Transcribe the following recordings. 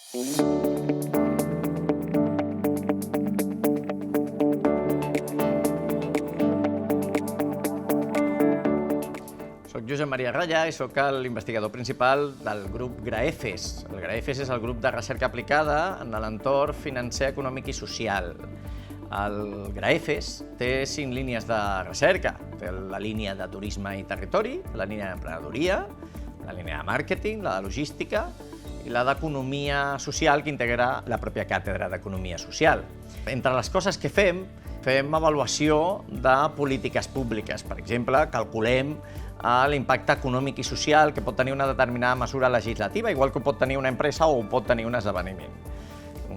Soc Josep Maria Ralla i soc l'investigador principal del grup GRAEFES. El GRAEFES és el grup de recerca aplicada en l'entorn financer, econòmic i social. El GRAEFES té 5 línies de recerca. Té la línia de turisme i territori, la línia d'emprenedoria, la línia de màrqueting, la de logística i la d'economia social, que integra la pròpia càtedra d'economia social. Entre les coses que fem avaluació de polítiques públiques. Per exemple, calculem l'impacte econòmic i social que pot tenir una determinada mesura legislativa, igual que ho pot tenir una empresa o ho pot tenir un esdeveniment.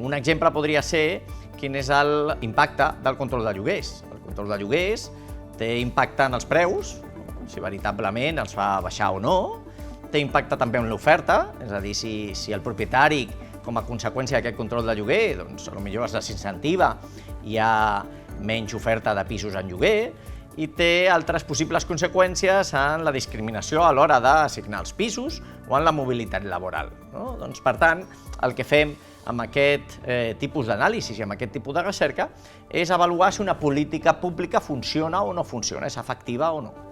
Un exemple podria ser quin és l'impacte del control de lloguers. El control de lloguers té impacte en els preus, si veritablement els fa baixar o no, té impacte també en l'oferta, és a dir, si el propietari, com a conseqüència d'aquest control de lloguer, doncs potser es desincentiva, hi ha menys oferta de pisos en lloguer, i té altres possibles conseqüències en la discriminació a l'hora d'assignar els pisos o en la mobilitat laboral. Doncs, per tant, el que fem amb aquest tipus d'anàlisi i amb aquest tipus de recerca és avaluar si una política pública funciona o no funciona, és efectiva o no.